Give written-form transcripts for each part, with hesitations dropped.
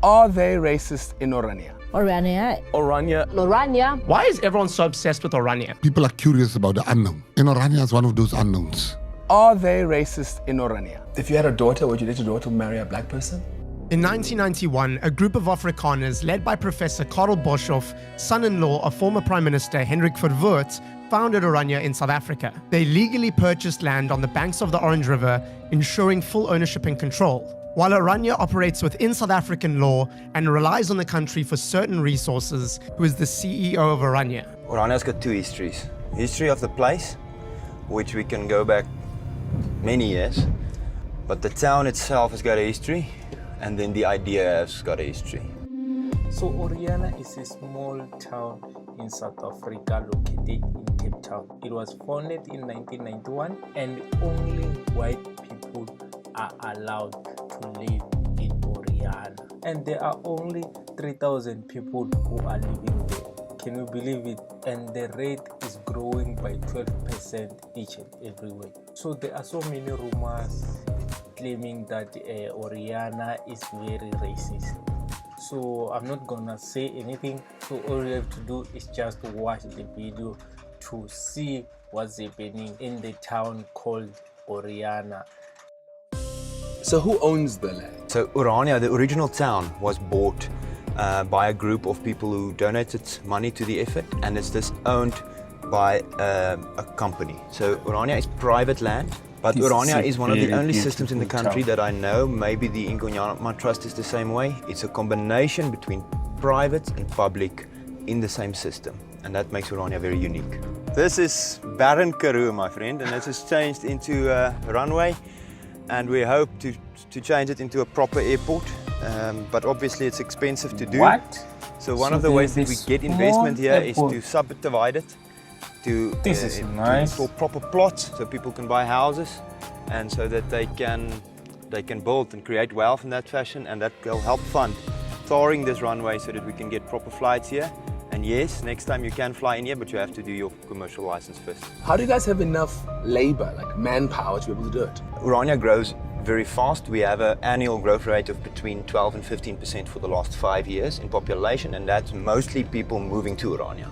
Are they racist in Orania? Orania. Orania. Why is everyone so obsessed with Orania? People are curious about the unknown. And Orania is one of those unknowns. Are they racist in Orania? If you had a daughter, would you let your daughter marry a black person? In 1991, a group of Afrikaners led by Professor Karel Boshoff, son-in-law of former Prime Minister Hendrik Verwoerd, founded Orania in South Africa. They legally purchased land on the banks of the Orange River, ensuring full ownership and control. While Orania operates within South African law and relies on the country for certain resources, who is the CEO of Orania? Orania's got two histories. History of the place, which we can go back many years, but the town itself has got a history, and then the idea has got a history. So Orania is a small town in South Africa located in Cape Town. It was founded in 1991 and only white people are allowed to live in Orania. And there are only 3,000 people who are living there. Can you believe it? And the rate is growing by 12% each and every way. So there are so many rumors claiming that Orania is very racist. So I'm not gonna say anything. So all you have to do is just watch the video to see what's happening in the town called Orania. So who owns the land? So Orania, the original town, was bought by a group of people who donated money to the effort, and it's just owned by a company. So Orania is private land, but Orania is one of the only systems in the country that I know. Maybe the Ingonyama Trust is the same way. It's a combination between private and public in the same system, and that makes Orania very unique. This is Barren Karoo, my friend, and this has changed into a runway, and we hope to change it into a proper airport, but obviously it's expensive to do. What? So one of the ways that we get investment here is to subdivide it, to install proper plots so people can buy houses, and so that they can build and create wealth in that fashion, and that will help fund tarring this runway so that we can get proper flights here. And yes, next time you can fly in here, but you have to do your commercial license first. How do you guys have enough labor, like manpower, to be able to do it? Orania grows very fast. We have an annual growth rate of between 12 and 15% for the last 5 years in population, and that's mostly people moving to Orania.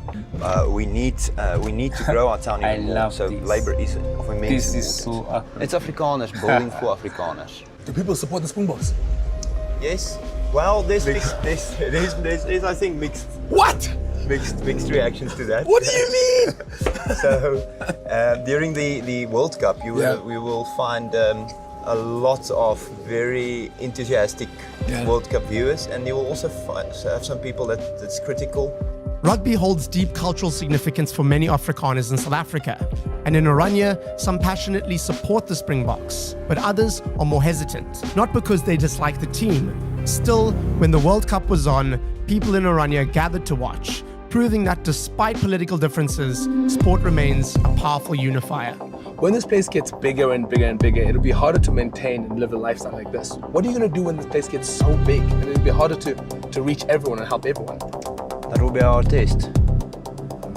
We need to grow our town even more, so labor is of immense importance. It's Afrikaners building for Afrikaners. Do people support the Springboks? Yes. Well, there's I think mixed. What? Mixed reactions to that. What do you mean? So during the World Cup, we will find a lot of very enthusiastic World Cup viewers, and you will also have some people that's critical. Rugby holds deep cultural significance for many Afrikaners in South Africa, and in Orania, some passionately support the Springboks, but others are more hesitant, not because they dislike the team. Still, when the World Cup was on, people in Orania gathered to watch, proving that despite political differences, sport remains a powerful unifier. When this place gets bigger and bigger and bigger, it'll be harder to maintain and live a lifestyle like this. What are you going to do when this place gets so big and it'll be harder to reach everyone and help everyone? That will be our test.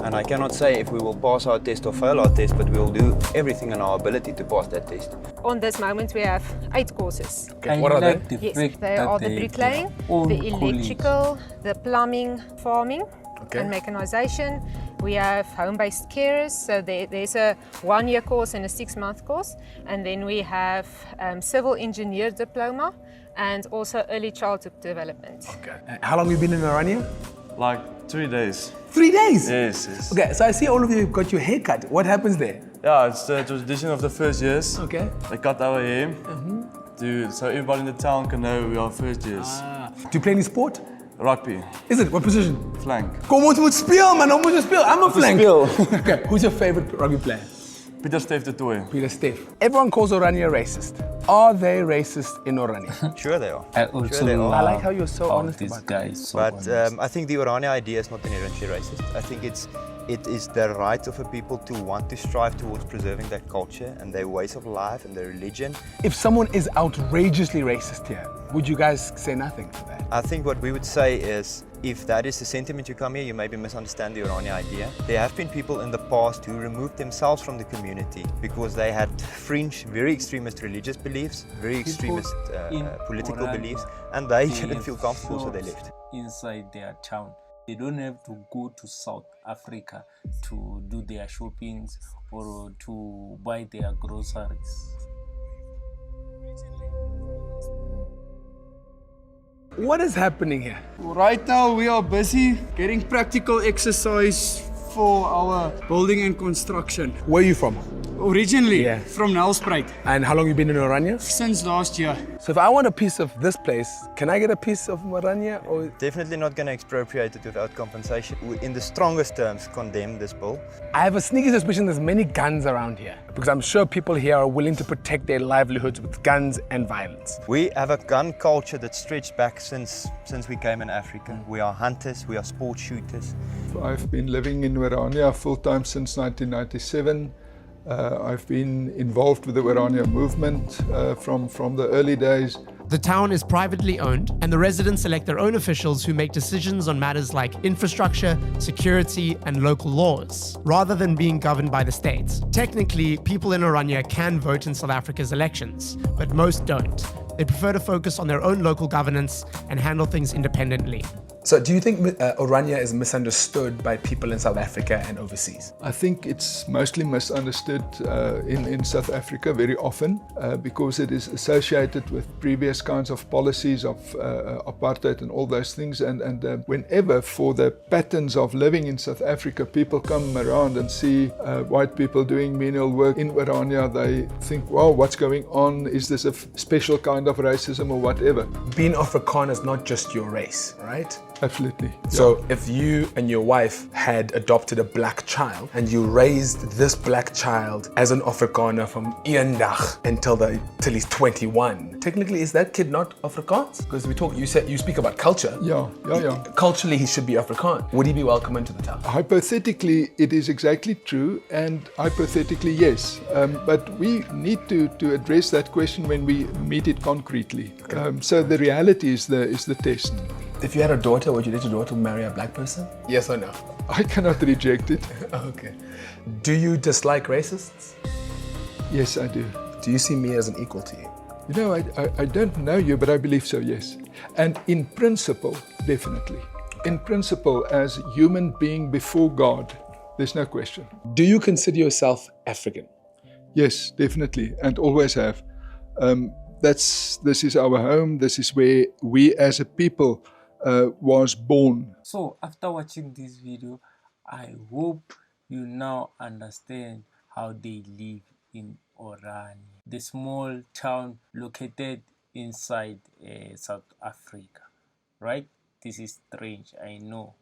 And I cannot say if we will pass our test or fail our test, but we will do everything in our ability to pass that test. On this moment we have 8 courses. Okay, what are they? Yes, they are the bricklaying, the electrical, the plumbing, farming, and mechanization. We have home-based carers, so there's a 1-year course and a 6-month course. And then we have civil engineer diploma and also early childhood development. Okay. How long have you been in Orania? Like 3 days. 3 days? Yes. Okay, so I see all of you have got your hair cut. What happens there? Yeah, it's the tradition of the first years. Okay. They cut our hair so everybody in the town can know we are first years. Do you play any sport? Rugby. Is it? What position? Flank. Kom ons moet speel, man. Ons moet speel. I'm a flank. Okay, who's your favorite rugby player? Peter Stef de Toy. Peter Stef. Everyone calls Orania racist. Are they racist in Orania? Sure they are. I like how you're so honest about that. I think the Orania idea is not inherently racist. I think it is the right of a people to want to strive towards preserving their culture and their ways of life and their religion. If someone is outrageously racist here, would you guys say nothing to that? I think what we would say is If that is the sentiment you come here, you maybe misunderstand the Orania idea. There have been people in the past who removed themselves from the community because they had fringe, very extremist religious beliefs, very extremist political beliefs, and they didn't feel comfortable, so they left. Inside their town, they don't have to go to South Africa to do their shoppings or to buy their groceries. What is happening here? Right now we are busy getting practical exercise for our building and construction. Where are you from? Originally Yeah. from Nelspruit And how long you been in Orania? since last year. So if I want a piece of this place, can I get a piece of Orania? Or Definitely not going to expropriate it without compensation. We, in the strongest terms, condemn this bill. I have a sneaky suspicion there's many guns around here because I'm sure people here are willing to protect their livelihoods with guns and violence. We have a gun culture that stretched back since we came in Africa. We are hunters, we are sport shooters. I've been living in Orania full-time since 1997. I've been involved with the Orania movement from the early days. The town is privately owned, and the residents elect their own officials who make decisions on matters like infrastructure, security, and local laws, rather than being governed by the state. Technically, people in Orania can vote in South Africa's elections, but most don't. They prefer to focus on their own local governance and handle things independently. So do you think Orania is misunderstood by people in South Africa and overseas? I think it's mostly misunderstood in South Africa very often because it is associated with previous kinds of policies of apartheid and all those things. And whenever for the patterns of living in South Africa, people come around and see white people doing menial work in Orania, they think, wow, what's going on? Is this a special kind of racism or whatever? Being Afrikaner is not just your race, right? Absolutely. So if you and your wife had adopted a black child and you raised this black child as an Afrikaner from eendag till he's 21, technically is that kid not Afrikaans? Because you said you speak about culture. Yeah. Culturally he should be Afrikaans. Would he be welcome into the town? Hypothetically, it is exactly true, and hypothetically, yes. But we need to address that question when we meet it concretely. Okay. So the reality is the test. If you had a daughter, would you let your daughter marry a black person? Yes or no? I cannot reject it. Okay. Do you dislike racists? Yes, I do. Do you see me as an equal to you? You know, I don't know you, but I believe so, yes. And in principle, definitely. In principle, as a human being before God, there's no question. Do you consider yourself African? Yes, definitely, and always have. This is our home. This is where we as a people was born. So after watching this video, I hope you now understand how they live in Orania, the small town located inside South Africa, right? This is strange, I know,